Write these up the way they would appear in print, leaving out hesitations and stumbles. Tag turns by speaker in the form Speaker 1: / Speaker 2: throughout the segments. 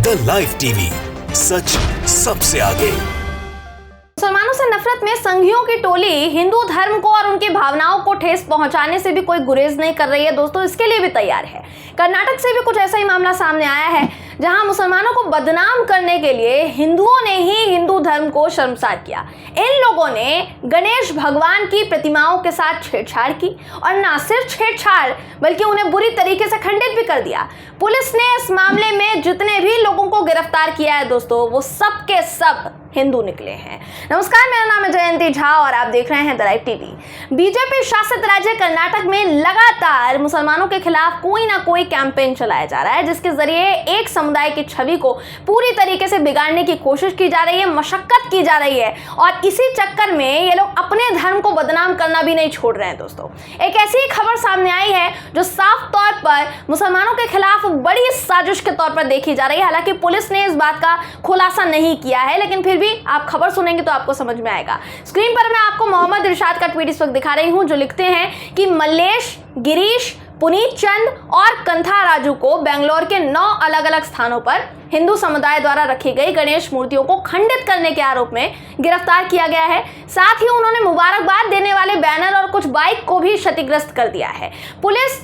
Speaker 1: The live TV, सच सबसे आगे।
Speaker 2: मुसलमानों से नफरत में संघियों की टोली हिंदू धर्म को और उनकी भावनाओं को ठेस पहुंचाने से भी कोई गुरेज नहीं कर रही है दोस्तों, इसके लिए भी तैयार है। कर्नाटक से भी कुछ ऐसा ही मामला सामने आया है जहां मुसलमानों को बदनाम करने के लिए हिंदुओं ने ही हिंदू धर्म को शर्मसार किया। इन लोगों ने गणेश भगवान की प्रतिमाओं के साथ छेड़छाड़ की और ना सिर्फ छेड़छाड़ बल्कि उन्हें बुरी तरीके से खंडित भी कर दिया। पुलिस ने इस मामले में जितने भी लोगों को गिरफ्तार किया है दोस्तों, वो सब के सब हिंदू निकले हैं। नमस्कार, मेरा नाम है जयंती झा और आप देख रहे हैं द लाइव टीवी। बीजेपी शासित राज्य कर्नाटक में लगातार मुसलमानों के खिलाफ कोई ना कोई कैंपेन चलाया जा रहा है, जिसके जरिए एक समुदाय की छवि को पूरी तरीके से बिगाड़ने की कोशिश की जा रही है, मशक्कत की जा रही है और इसी चक्कर में ये लोग अपने धर्म को बदनाम करना भी नहीं छोड़ रहे हैं दोस्तों। एक ऐसी खबर सामने आई है जो साफ तौर पर मुसलमानों के खिलाफ बड़ी साजिश के तौर पर देखी जा रही है। हालांकि पुलिस ने इस बात का खुलासा नहीं किया है, लेकिन फिर भी आप खबर सुनेंगे तो आपको समझ में आएगा। स्क्रीन पर मैं आपको मोहम्मद इरशाद का ट्वीट इस वक्त दिखा रही हूं, जो लिखते हैं कि मल्लेश, गिरीश, पुनीत चंद और कंथा राजू को बेंगलोर के 9 अलग अलग स्थानों पर हिंदू समुदाय द्वारा रखी गई गणेश मूर्तियों को खंडित करने के आरोप में गिरफ्तार किया गया है। साथ ही उन्होंने मुबारकबाद देने वाले बैनर और कुछ बाइक को भी क्षतिग्रस्त कर दिया है। पुलिस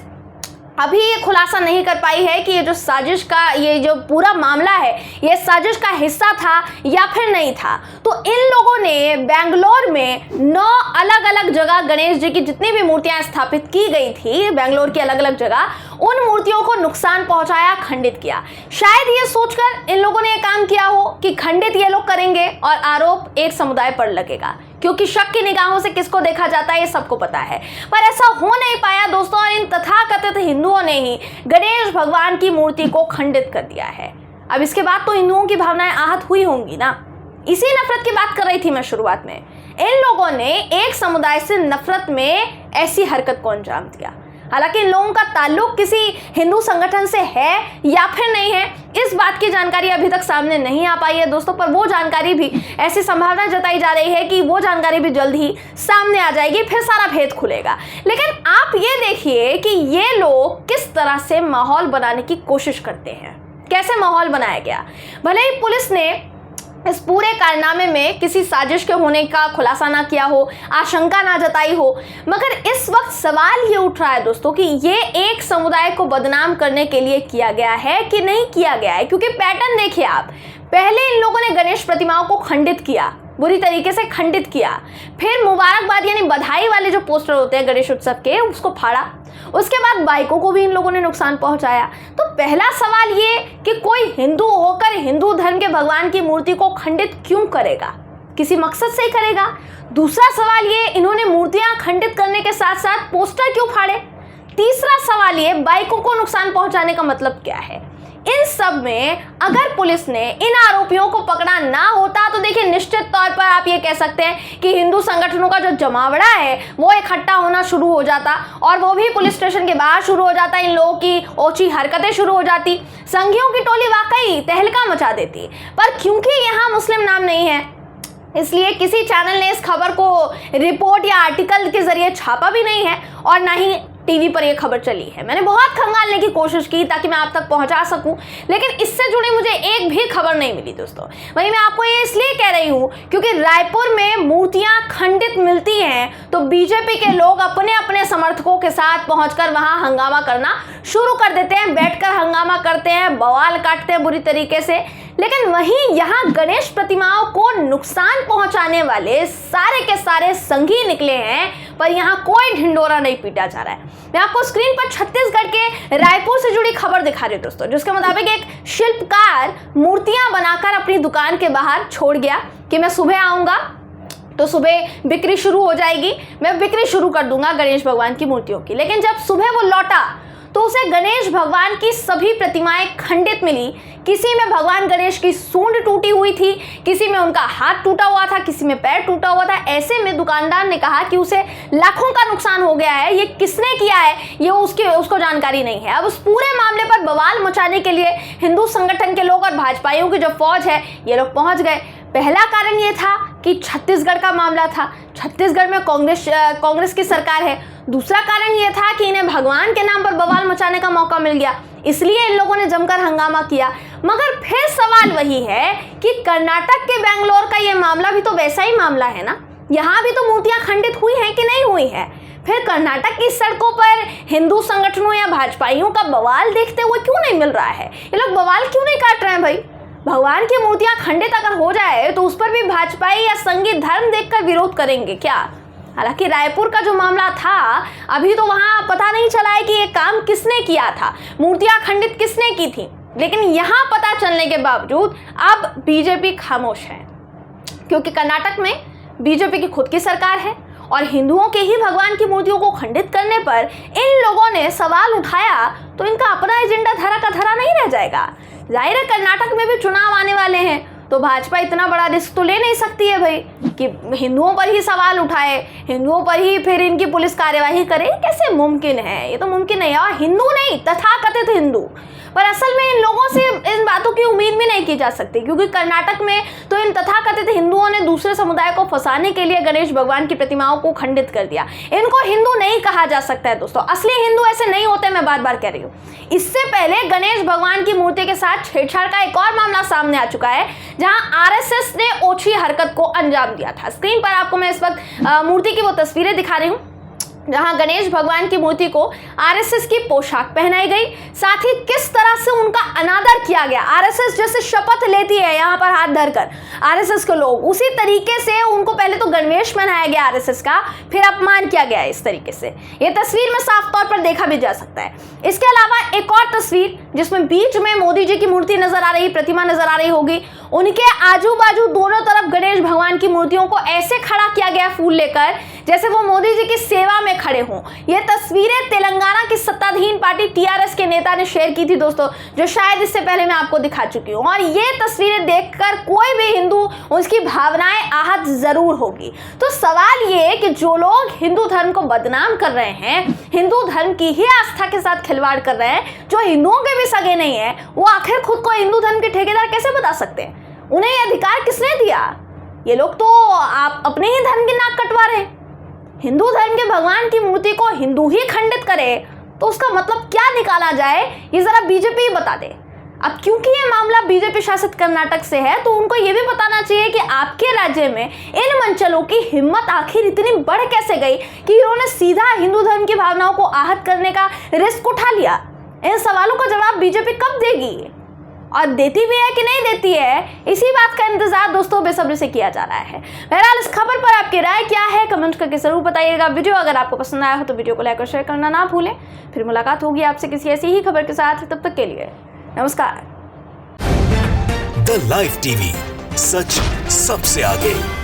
Speaker 2: अभी ये खुलासा नहीं कर पाई है कि ये जो साजिश का ये जो पूरा मामला है, ये साजिश का हिस्सा था या फिर नहीं था। तो इन लोगों ने बेंगलोर में 9 अलग अलग जगह गणेश जी की जितनी भी मूर्तियां स्थापित की गई थी बेंगलोर की अलग अलग जगह, उन मूर्तियों को नुकसान पहुंचाया, खंडित किया। शायद ये सोचकर इन लोगों ने ये काम किया हो कि खंडित ये लोग करेंगे और आरोप एक समुदाय पर लगेगा, क्योंकि शक की निगाहों से किसको देखा जाता है ये सबको पता है। पर ऐसा हो नहीं पाया दोस्तों और इन तथाकथित हिंदुओं ने ही गणेश भगवान की मूर्ति को खंडित कर दिया है। अब इसके बाद तो हिंदुओं की भावनाएं आहत हुई होंगी ना। इसी नफरत की बात कर रही थी मैं शुरुआत में। इन लोगों ने एक समुदाय से नफरत में ऐसी हरकत को अंजाम दिया। हालांकि इन लोगों का ताल्लुक किसी हिंदू संगठन से है या फिर नहीं है, इस बात की जानकारी अभी तक सामने नहीं आ पाई है दोस्तों। पर वो जानकारी भी, ऐसी संभावना जताई जा रही है कि वो जानकारी भी जल्द ही सामने आ जाएगी, फिर सारा भेद खुलेगा। लेकिन आप ये देखिए कि ये लोग किस तरह से माहौल बनाने की कोशिश करते हैं। कैसे माहौल बनाया गया? भले ही पुलिस ने इस पूरे कारनामे में किसी साजिश के होने का खुलासा ना किया हो, आशंका ना जताई हो, मगर इस वक्त सवाल ये उठ रहा है दोस्तों कि ये एक समुदाय को बदनाम करने के लिए किया गया है कि नहीं किया गया है। क्योंकि पैटर्न देखिए आप, पहले इन लोगों ने गणेश प्रतिमाओं को खंडित किया, बुरी तरीके से खंडित किया, फिर मुबारकबाद यानी बधाई वाले जो पोस्टर होते हैं गणेश उत्सव के, उसको फाड़ा, उसके बाद बाइकों को भी इन लोगों ने नुकसान पहुंचाया। तो पहला सवाल ये कि कोई हिंदू होकर हिंदू धर्म के भगवान की मूर्ति को खंडित क्यों करेगा? किसी मकसद से ही करेगा। दूसरा सवाल ये, इन्होंने मूर्तियां खंडित करने के साथ साथ पोस्टर क्यों फाड़े? तीसरा सवाल ये, बाइकों को नुकसान पहुंचाने का मतलब क्या है? इन सब में अगर पुलिस ने इन आरोपियों को पकड़ा ना होता तो देखिए निश्चित तौर पर आप ये कह सकते हैं कि हिंदू संगठनों का जो जमावड़ा है वो इकट्ठा होना शुरू हो जाता और वो भी पुलिस स्टेशन के बाहर शुरू हो जाता, इन लोगों की ओछी हरकतें शुरू हो जाती, संघियों की टोली वाकई तहलका मचा देती। पर क्योंकि यहाँ मुस्लिम नाम नहीं है, इसलिए किसी चैनल ने इस खबर को रिपोर्ट या आर्टिकल के जरिए छापा भी नहीं है और ना ही टीवी पर यह खबर चली है। मैंने बहुत खंगालने की कोशिश की ताकि मैं आप तक पहुंचा सकूं, लेकिन इससे जुड़ी मुझे एक भी खबर नहीं मिली दोस्तों। वहीं मैं आपको ये इसलिए कह रही हूं क्योंकि रायपुर में मूर्तियां खंडित मिलती हैं तो बीजेपी के लोग अपने अपने समर्थकों के साथ पहुंचकर वहां हंगामा करना शुरू कर देते हैं, बैठकर हंगामा करते हैं, बवाल काटते हैं बुरी तरीके से। लेकिन वहीं यहाँ गणेश प्रतिमाओं को नुकसान पहुंचाने वाले सारे के सारे संघी निकले हैं, पर यहाँ कोई ढिंडोरा नहीं पीटा जा रहा है। मैं आपको स्क्रीन पर छत्तीसगढ़ के रायपुर से जुड़ी खबर दिखा रही हूँ दोस्तों, जिसके मुताबिक एक शिल्पकार मूर्तियां बनाकर अपनी दुकान के बाहर छोड़ गया कि मैं सुबह आऊंगा तो सुबह बिक्री शुरू हो जाएगी, मैं बिक्री शुरू कर दूंगा गणेश भगवान की मूर्तियों की। लेकिन जब सुबह वो लौटा तो उसे गणेश भगवान की सभी प्रतिमाएं खंडित मिली। किसी में भगवान गणेश की सूंड टूटी हुई थी, किसी में उनका हाथ टूटा हुआ था, किसी में पैर टूटा हुआ था। ऐसे में दुकानदार ने कहा कि उसे लाखों का नुकसान हो गया है, ये किसने किया है ये उसको जानकारी नहीं है। अब उस पूरे मामले पर बवाल मचाने के लिए हिंदू संगठन के लोग और भाजपाइयों की जो फौज है ये लोग पहुंच गए। पहला कारण ये था कि छत्तीसगढ़ का मामला था, छत्तीसगढ़ में कांग्रेस की सरकार है। दूसरा कारण ये था कि इन्हें भगवान के नाम पर बवाल मचाने का मौका मिल गया। इसलिए इन लोगों ने जमकर हंगामा किया। मगर फिर सवाल वही है कि कर्नाटक के बेंगलोर का ये मामला भी तो वैसा ही मामला है ना, यहाँ भी तो मूर्तियां खंडित हुई हैं कि नहीं हुई है। फिर कर्नाटक की सड़कों पर हिंदू संगठनों या भाजपाइयों का बवाल देखते हुए क्यों नहीं मिल रहा है? ये लोग बवाल क्यों नहीं काट रहे हैं भाई? भगवान की मूर्तियां खंडित अगर हो जाए तो उस पर भी भाजपाई या संघी धर्म देखकर विरोध करेंगे क्या? हालांकि रायपुर का जो मामला था, अभी तो वहां पता नहीं चला है कि ये काम किसने किया था, मूर्तियां खंडित किसने की थी, लेकिन यहां पता चलने के बावजूद अब बीजेपी खामोश है, क्योंकि कर्नाटक में बीजेपी की खुद की सरकार है और हिंदुओं के ही भगवान की मूर्तियों को खंडित करने पर इन लोगों ने सवाल उठाया तो इनका अपना एजेंडा धरा का धरा नहीं रह जाएगा। जाहिर है कर्नाटक में भी चुनाव आने वाले हैं, तो भाजपा इतना बड़ा रिस्क तो ले नहीं सकती है भाई कि हिंदुओं पर ही सवाल उठाए, हिंदुओं पर ही फिर इनकी पुलिस कार्यवाही करे। कैसे मुमकिन है? ये तो मुमकिन नहीं है। और हिंदू नहीं, तथाकथित हिंदू, पर असल में इन लोगों से इन बातों की उम्मीद भी नहीं की जा सकती, क्योंकि कर्नाटक में तो इन तथाकथित हिंदुओं ने दूसरे समुदाय को फंसाने के लिए गणेश भगवान की प्रतिमाओं को खंडित कर दिया। इनको हिंदू नहीं कहा जा सकता है दोस्तों, असली हिंदू ऐसे नहीं होते, मैं बार बार कह रही हूँ। इससे पहले गणेश भगवान की मूर्ति के साथ छेड़छाड़ का एक और मामला सामने आ चुका है, जहां आरएसएस ने ओछी हरकत को अंजाम दिया था। स्क्रीन पर आपको मैं इस वक्त मूर्ति की वो तस्वीरें दिखा रही हूँ, जहां गणेश भगवान की मूर्ति को आरएसएस की पोशाक पहनाई गई, साथ ही किस तरह से उनका अनादर किया गया। आरएसएस जैसे शपथ लेती है यहाँ पर हाथ धरकर आरएसएस के लोग, उसी तरीके से उनको पहले तो गणवेश पहनाया गया आरएसएस का, फिर अपमान किया गया इस तरीके से। ये तस्वीर में साफ तौर पर देखा भी जा सकता है। इसके अलावा एक और तस्वीर जिसमें बीच में मोदी जी की मूर्ति नजर आ रही, प्रतिमा नजर आ रही होगी, उनके आजू बाजू दोनों तरफ गणेश भगवान की मूर्तियों को ऐसे खड़ा किया गया फूल लेकर जैसे वो मोदी जी की सेवा में खड़े हों। ये तस्वीरें तेलंगाना की सत्ताधीन पार्टी टीआरएस के नेता ने शेयर की थी दोस्तों, जो शायद इससे पहले मैं आपको दिखा चुकी हूं। और ये तस्वीरें देखकर कोई भी हिंदू, उसकी भावनाएं आहत जरूर होगी। तो सवाल ये कि जो लोग हिंदू धर्म को बदनाम कर रहे हैं, हिंदू धर्म की ही आस्था के साथ खिलवाड़ कर रहे हैं, जो हिंदुओं के भी सगे नहीं है, वो आखिर खुद को हिंदू धर्म के ठेकेदार कैसे बता सकते हैं? उन्हें यह अधिकार किसने दिया? ये लोग तो आप अपने ही धर्म की नाक कटवा रहे हैं। हिंदू धर्म के भगवान की मूर्ति को हिंदू ही खंडित करे तो उसका मतलब क्या निकाला जाए, ये जरा बीजेपी ही बता दे। अब क्योंकि ये मामला बीजेपी शासित कर्नाटक से है, तो उनको ये भी बताना चाहिए कि आपके राज्य में इन मंचलों की हिम्मत आखिर इतनी बढ़ कैसे गई कि इन्होंने सीधा हिंदू धर्म की भावनाओं को आहत करने का रिस्क उठा लिया। इन सवालों का जवाब बीजेपी कब देगी और देती भी है कि नहीं देती है, इसी बात का इंतजार दोस्तों बेसब्री से किया जा रहा है। बहरहाल इस खबर पर आपकी राय क्या है, कमेंट करके जरूर बताइएगा। वीडियो अगर आपको पसंद आया हो तो वीडियो को लाइक और शेयर करना ना भूलें। फिर मुलाकात होगी आपसे किसी ऐसी ही खबर के साथ, तब तक के लिए नमस्कार।
Speaker 1: द लाइव टीवी, सच सबसे आगे।